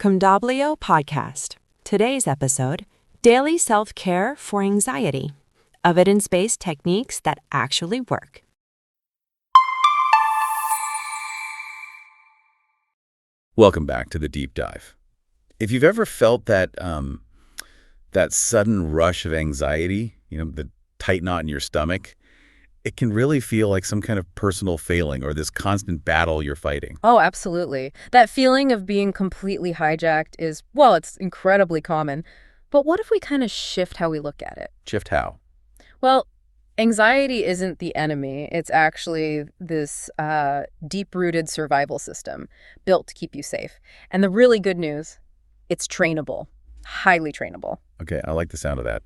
COMW podcast. Today's episode, Daily Self-Care for Anxiety. Evidence-based techniques that actually work. Welcome back to the deep dive. If you've ever felt that sudden rush of anxiety, the tight knot in your stomach, it can really feel like some kind of personal failing or this constant battle you're fighting. Oh, absolutely. That feeling of being completely hijacked is, well, it's incredibly common. But what if we kind of shift how we look at it? Shift how? Well, anxiety isn't the enemy. It's actually this deep-rooted survival system built to keep you safe. And the really good news, it's trainable, highly trainable. Okay, I like the sound of that.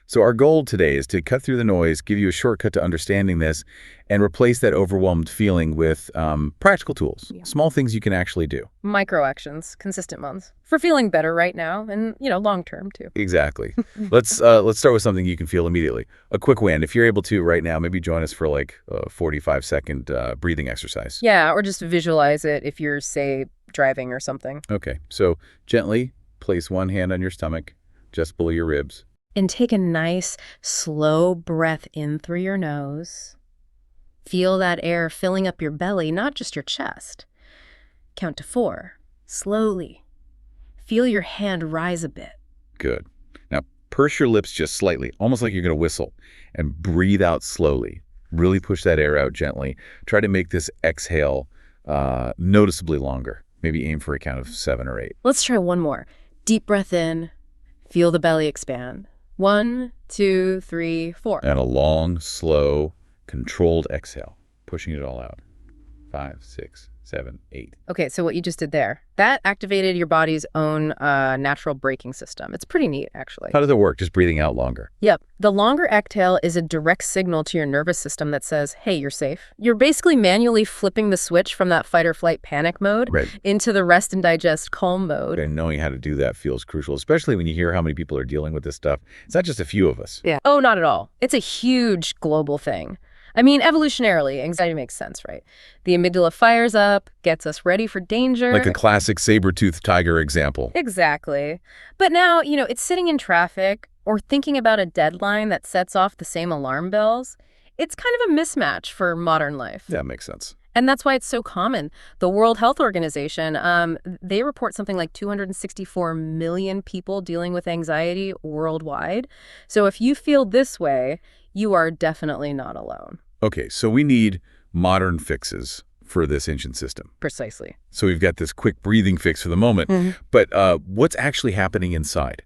So our goal today is to cut through the noise, give you a shortcut to understanding this, and replace that overwhelmed feeling with practical tools, small things you can actually do. Micro actions, consistent ones, for feeling better right now and, long term too. Exactly. Let's start with something you can feel immediately. A quick win. If you're able to right now, maybe join us for like a 45-second breathing exercise. Yeah, or just visualize it if you're, say, driving or something. Okay, so gently place one hand on your stomach, just below your ribs. And take a nice, slow breath in through your nose. Feel that air filling up your belly, not just your chest. Count to 4, slowly. Feel your hand rise a bit. Good. Now, purse your lips just slightly, almost like you're going to whistle, and breathe out slowly. Really push that air out gently. Try to make this exhale noticeably longer. Maybe aim for a count of 7 or 8. Let's try one more. Deep breath in. Feel the belly expand. 1, 2, 3, 4. And a long, slow, controlled exhale, pushing it all out. 5, 6, 7, 8. Okay, so what you just did there, that activated your body's own natural braking system. It's pretty neat, actually. How does it work? Just breathing out longer? Yep. The longer exhale is a direct signal to your nervous system that says, hey, you're safe. You're basically manually flipping the switch from that fight or flight panic mode into the rest and digest calm mode. And knowing how to do that feels crucial, especially when you hear how many people are dealing with this stuff. It's not just a few of us. Yeah. Oh, not at all. It's a huge global thing. I mean, evolutionarily, anxiety makes sense, right? The amygdala fires up, gets us ready for danger. Like a classic saber-toothed tiger example. Exactly. But now, it's sitting in traffic or thinking about a deadline that sets off the same alarm bells. It's kind of a mismatch for modern life. That makes sense. And that's why it's so common. The World Health Organization, they report something like 264 million people dealing with anxiety worldwide. So if you feel this way, you are definitely not alone. Okay, so we need modern fixes for this ancient system. Precisely. So we've got this quick breathing fix for the moment, but what's actually happening inside?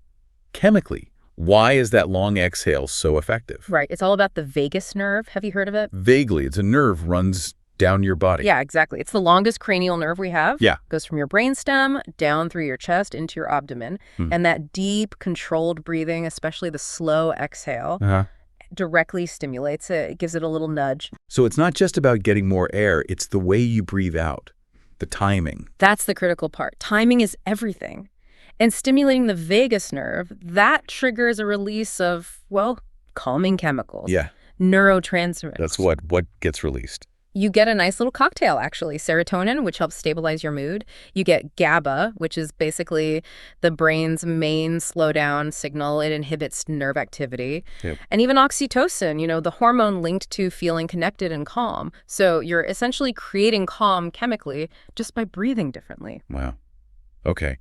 Chemically, why is that long exhale so effective? Right, it's all about the vagus nerve. Have you heard of it? Vaguely, it's a nerve runs down your body. Yeah, exactly. It's the longest cranial nerve we have. Yeah. Goes from your brainstem down through your chest into your abdomen. And that deep, controlled breathing, especially the slow exhale, directly stimulates it. It gives it a little nudge. So it's not just about getting more air, it's the way you breathe out, the timing. That's the critical part. Timing is everything. And stimulating the vagus nerve, that triggers a release of, calming chemicals. Yeah. Neurotransmitters. That's what gets released. You get a nice little cocktail, actually. Serotonin, which helps stabilize your mood. You get GABA, which is basically the brain's main slowdown signal. It inhibits nerve activity. Yep. And even oxytocin, the hormone linked to feeling connected and calm. So you're essentially creating calm chemically just by breathing differently. Wow. Okay.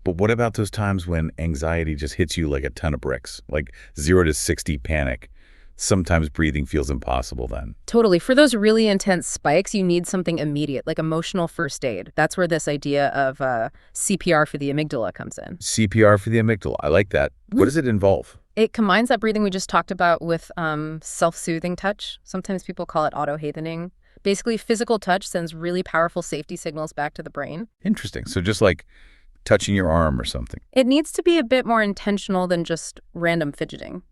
But what about those times when anxiety just hits you like a ton of bricks, like 0 to 60 panic? Sometimes breathing feels impossible then. Totally. For those really intense spikes, you need something immediate, like emotional first aid. That's where this idea of CPR for the amygdala comes in. CPR for the amygdala. I like that. What does it involve? It combines that breathing we just talked about with self-soothing touch. Sometimes people call it auto-havening. Basically, physical touch sends really powerful safety signals back to the brain. Interesting. So just like touching your arm or something. It needs to be a bit more intentional than just random fidgeting.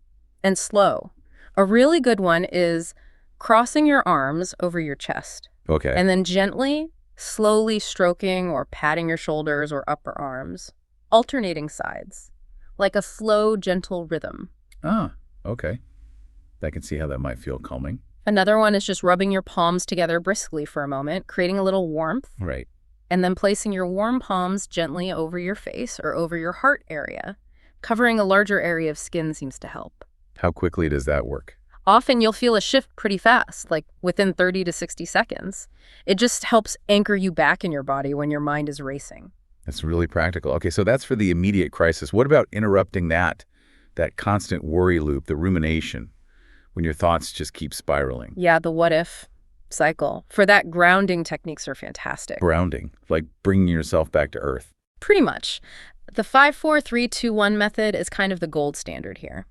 And slow. A really good one is crossing your arms over your chest. Okay. And then gently, slowly stroking or patting your shoulders or upper arms, alternating sides, like a slow, gentle rhythm. Ah, okay. I can see how that might feel calming. Another one is just rubbing your palms together briskly for a moment, creating a little warmth. Right. and then placing your warm palms gently over your face or over your heart area. Covering a larger area of skin seems to help. How quickly does that work? Often you'll feel a shift pretty fast, like within 30 to 60 seconds. It just helps anchor you back in your body when your mind is racing. That's really practical. Okay, so that's for the immediate crisis. What about interrupting that constant worry loop, the rumination, when your thoughts just keep spiraling? Yeah, the what if cycle. For that, grounding techniques are fantastic. Grounding, like bringing yourself back to earth. Pretty much. The 5-4-3-2-1 method is kind of the gold standard here.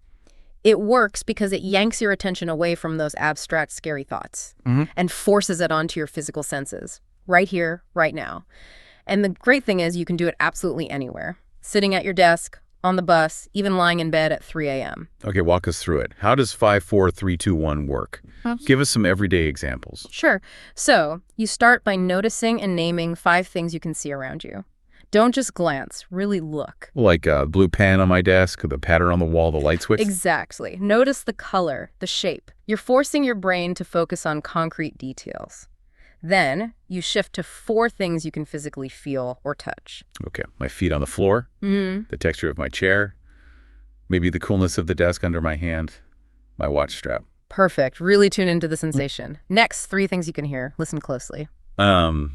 It works because it yanks your attention away from those abstract, scary thoughts and forces it onto your physical senses, right here, right now. And the great thing is you can do it absolutely anywhere. Sitting at your desk, on the bus, even lying in bed at 3 a.m. Okay, walk us through it. How does 5-4-3-2-1 work? Give us some everyday examples. Sure. So you start by noticing and naming 5 things you can see around you. Don't just glance, really look. Like a blue pen on my desk, the pattern on the wall, the light switch? Exactly. Notice the color, the shape. You're forcing your brain to focus on concrete details. Then you shift to 4 things you can physically feel or touch. Okay, my feet on the floor, the texture of my chair, maybe the coolness of the desk under my hand, my watch strap. Perfect. Really tune into the sensation. Next, 3 things you can hear. Listen closely. The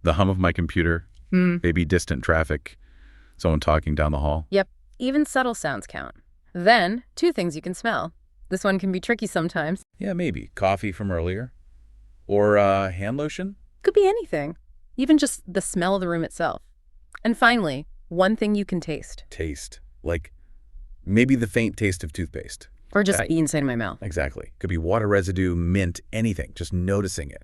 hum of my computer, maybe distant traffic, someone talking down the hall. Yep. Even subtle sounds count. Then, 2 things you can smell. This one can be tricky sometimes. Yeah, maybe. Coffee from earlier. Or hand lotion? Could be anything. Even just the smell of the room itself. And finally, 1 thing you can taste. Taste. Like maybe the faint taste of toothpaste. Or just be inside my mouth. Exactly. Could be water residue, mint, anything. Just noticing it.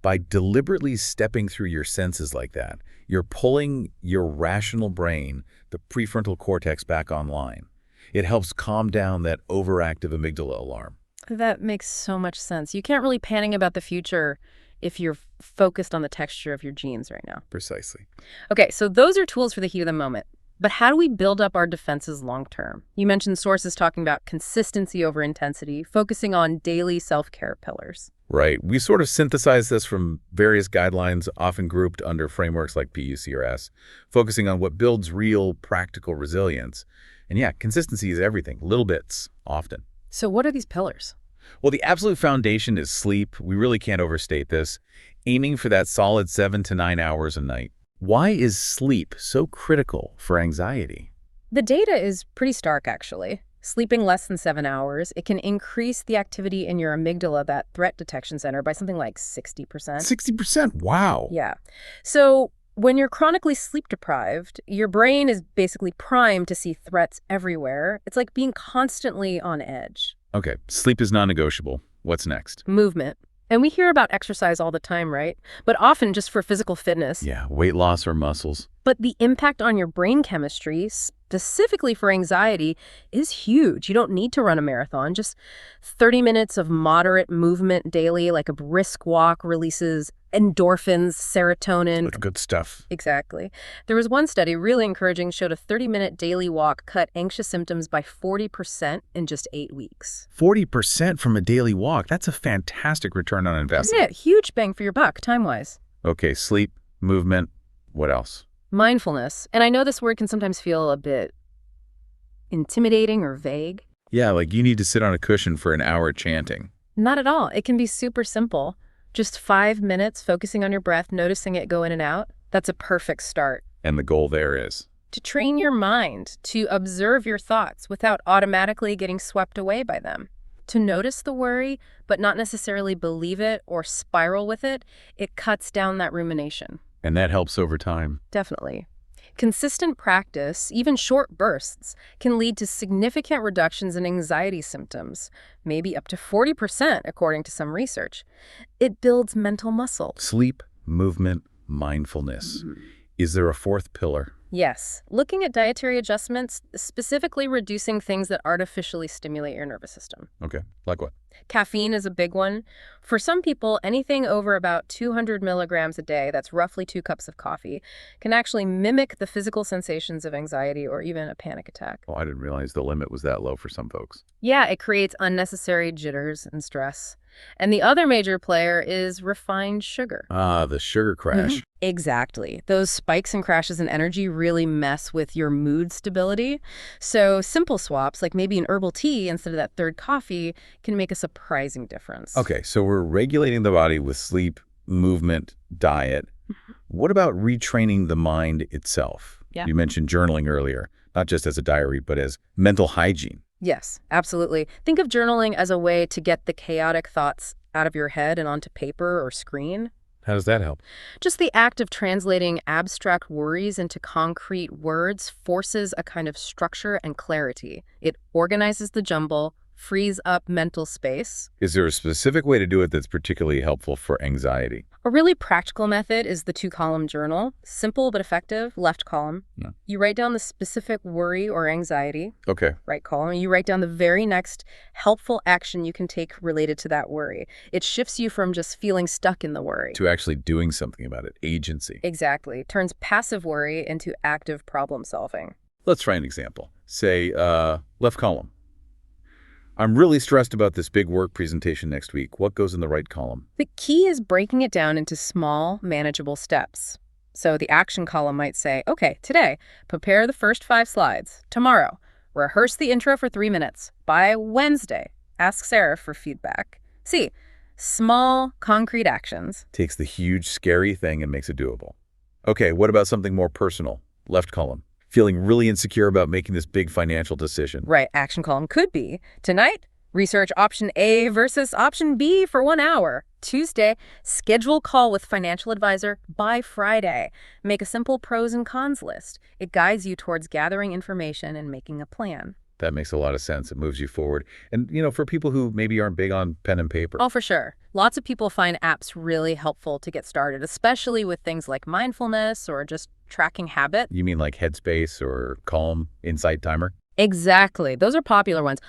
By deliberately stepping through your senses like that, you're pulling your rational brain, the prefrontal cortex, back online. It helps calm down that overactive amygdala alarm. That makes so much sense. You can't really panic about the future if you're focused on the texture of your jeans right now. Precisely. Okay, so those are tools for the heat of the moment. But how do we build up our defenses long term? You mentioned sources talking about consistency over intensity, focusing on daily self-care pillars. Right. We sort of synthesize this from various guidelines, often grouped under frameworks like PUCRS, focusing on what builds real, practical resilience. And yeah, consistency is everything. Little bits, often. So what are these pillars? Well, the absolute foundation is sleep. We really can't overstate this. Aiming for that solid 7 to 9 hours a night. Why is sleep so critical for anxiety? The data is pretty stark, actually. Sleeping less than 7 hours, it can increase the activity in your amygdala, that threat detection center, by something like 60%. 60%? Wow. Yeah. So when you're chronically sleep deprived, your brain is basically primed to see threats everywhere. It's like being constantly on edge. Okay, sleep is non-negotiable. What's next? Movement. And we hear about exercise all the time, right? But often just for physical fitness. Yeah, weight loss or muscles. But the impact on your brain chemistry, specifically for anxiety, is huge. You don't need to run a marathon. Just 30 minutes of moderate movement daily, like a brisk walk, releases endorphins, serotonin. That's good stuff. Exactly. There was one study, really encouraging, showed a 30-minute daily walk cut anxious symptoms by 40% in just 8 weeks. 40% from a daily walk. That's a fantastic return on investment. Isn't it? Huge bang for your buck, time-wise. Okay, sleep, movement, what else? Mindfulness. And I know this word can sometimes feel a bit intimidating or vague. Yeah, like you need to sit on a cushion for an hour chanting. Not at all. It can be super simple. Just 5 minutes focusing on your breath, noticing it go in and out. That's a perfect start. And the goal there is? To train your mind to observe your thoughts without automatically getting swept away by them. To notice the worry, but not necessarily believe it or spiral with it. It cuts down that rumination. And that helps over time. Definitely. Consistent practice, even short bursts, can lead to significant reductions in anxiety symptoms, maybe up to 40% according to some research. It builds mental muscle. Sleep, movement, mindfulness. Is there a 4th pillar? Yes. Looking at dietary adjustments, specifically reducing things that artificially stimulate your nervous system. Okay, like what? Caffeine is a big one. For some people, anything over about 200 milligrams a day, that's roughly 2 cups of coffee, can actually mimic the physical sensations of anxiety or even a panic attack. Oh, I didn't realize the limit was that low for some folks. Yeah, it creates unnecessary jitters and stress. And the other major player is refined sugar. Ah, the sugar crash. Exactly. Those spikes and crashes in energy really mess with your mood stability. So simple swaps, like maybe an herbal tea instead of that third coffee, can make a surprising difference. Okay, so we're regulating the body with sleep, movement, diet. What about retraining the mind itself? Yeah. You mentioned journaling earlier, not just as a diary, but as mental hygiene. Yes, absolutely. Think of journaling as a way to get the chaotic thoughts out of your head and onto paper or screen. How does that help? Just the act of translating abstract worries into concrete words forces a kind of structure and clarity. It organizes the jumble, frees up mental space. Is there a specific way to do it that's particularly helpful for anxiety? A really practical method is the 2-column journal. Simple but effective, left column. Yeah. You write down the specific worry or anxiety, Okay. right column. You write down the very next helpful action you can take related to that worry. It shifts you from just feeling stuck in the worry To actually doing something about it, agency. Exactly. Turns passive worry into active problem solving. Let's try an example. Say, left column. I'm really stressed about this big work presentation next week. What goes in the right column? The key is breaking it down into small, manageable steps. So the action column might say, okay, today, prepare the first 5 slides. Tomorrow, rehearse the intro for 3 minutes. By Wednesday, ask Sarah for feedback. See, small, concrete actions. Takes the huge, scary thing and makes it doable. Okay, what about something more personal? Left column. Feeling really insecure about making this big financial decision. Right, action column could be, tonight, research option A versus option B for 1 hour. Tuesday, schedule call with financial advisor by Friday. Make a simple pros and cons list. It guides you towards gathering information and making a plan. That makes a lot of sense. It moves you forward. And, for people who maybe aren't big on pen and paper. Oh, for sure. Lots of people find apps really helpful to get started, especially with things like mindfulness or just tracking habit. You mean like Headspace or Calm, Insight Timer? Exactly. Those are popular ones.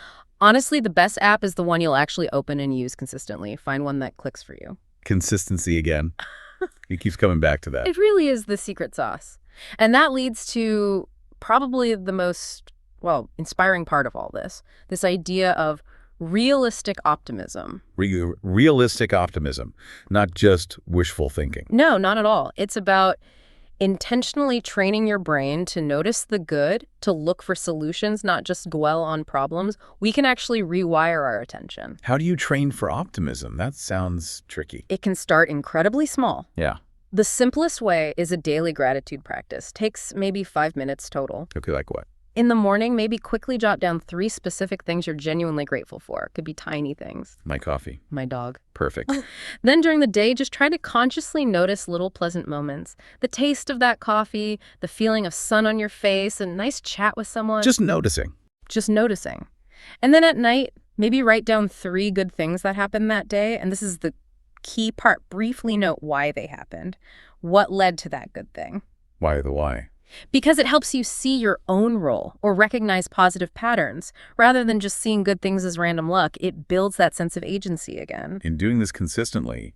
Honestly, the best app is the one you'll actually open and use consistently. Find one that clicks for you. Consistency again. He keeps coming back to that. It really is the secret sauce. And that leads to probably the most, inspiring part of all this idea of realistic optimism. Realistic optimism, not just wishful thinking. No, not at all. It's about intentionally training your brain to notice the good, to look for solutions, not just dwell on problems. We can actually rewire our attention. How do you train for optimism? That sounds tricky. It can start incredibly small. Yeah. The simplest way is a daily gratitude practice. Takes maybe 5 minutes total. Okay, like what? In the morning, maybe quickly jot down 3 specific things you're genuinely grateful for. It could be tiny things. My coffee. My dog. Perfect. Then during the day, just try to consciously notice little pleasant moments. The taste of that coffee, the feeling of sun on your face, a nice chat with someone. Just noticing. Just noticing. And then at night, maybe write down 3 good things that happened that day. And this is the key part. Briefly note why they happened. What led to that good thing? Why the why? Because it helps you see your own role or recognize positive patterns. Rather than just seeing good things as random luck, it builds that sense of agency again. In doing this consistently,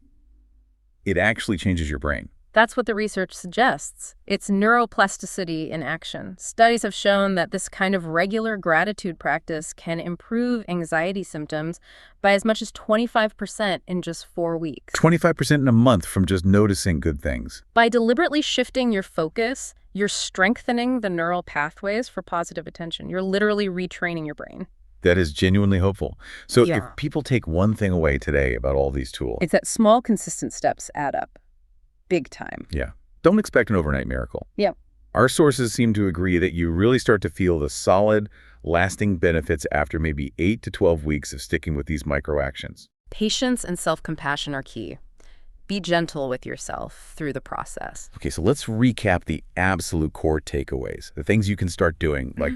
it actually changes your brain. That's what the research suggests. It's neuroplasticity in action. Studies have shown that this kind of regular gratitude practice can improve anxiety symptoms by as much as 25% in just 4 weeks. 25% in a month from just noticing good things. By deliberately shifting your focus, you're strengthening the neural pathways for positive attention. You're literally retraining your brain. That is genuinely hopeful. So Yeah. if people take one thing away today about all these tools. It's that small, consistent steps add up. Big time. Yeah. Don't expect an overnight miracle. Yep. Our sources seem to agree that you really start to feel the solid, lasting benefits after maybe 8 to 12 weeks of sticking with these micro actions. Patience and self-compassion are key. Be gentle with yourself through the process. Okay, so let's recap the absolute core takeaways, the things you can start doing, like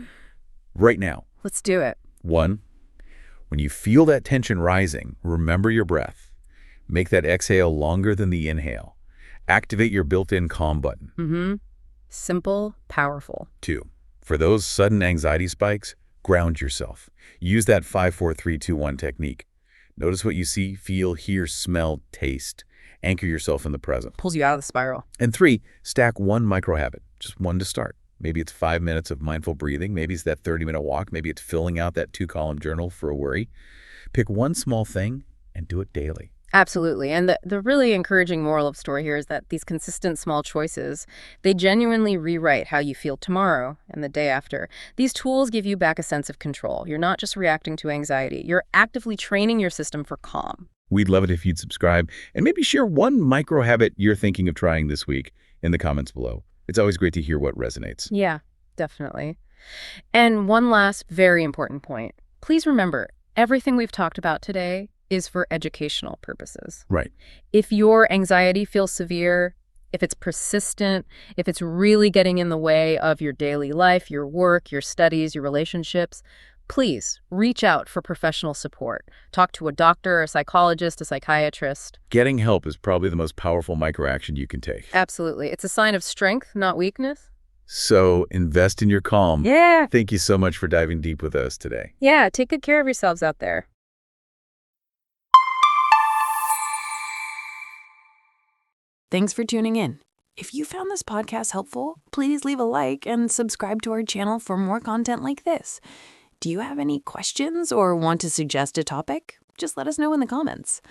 right now. Let's do it. 1, when you feel that tension rising, remember your breath. Make that exhale longer than the inhale. Activate your built-in calm button. Simple, powerful. 2, for those sudden anxiety spikes, ground yourself. Use that 5-4-3-2-1 technique. Notice what you see, feel, hear, smell, taste. Anchor yourself in the present. Pulls you out of the spiral. And 3, stack one micro habit, just one to start. Maybe it's 5 minutes of mindful breathing. Maybe it's that 30-minute walk. Maybe it's filling out that 2-column journal for a worry. Pick one small thing and do it daily. Absolutely. And the really encouraging moral of the story here is that these consistent small choices, they genuinely rewrite how you feel tomorrow and the day after. These tools give you back a sense of control. You're not just reacting to anxiety. You're actively training your system for calm. We'd love it if you'd subscribe and maybe share one micro habit you're thinking of trying this week in the comments below. It's always great to hear what resonates. Yeah, definitely. And one last very important point. Please remember, everything we've talked about today is for educational purposes. Right. If your anxiety feels severe, if it's persistent, if it's really getting in the way of your daily life, your work, your studies, your relationships, please reach out for professional support. Talk to a doctor, a psychologist, a psychiatrist. Getting help is probably the most powerful microaction you can take. Absolutely. It's a sign of strength, not weakness. So invest in your calm. Yeah. Thank you so much for diving deep with us today. Yeah, take good care of yourselves out there. Thanks for tuning in. If you found this podcast helpful, please leave a like and subscribe to our channel for more content like this. Do you have any questions or want to suggest a topic? Just let us know in the comments.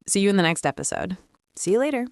See you in the next episode. See you later.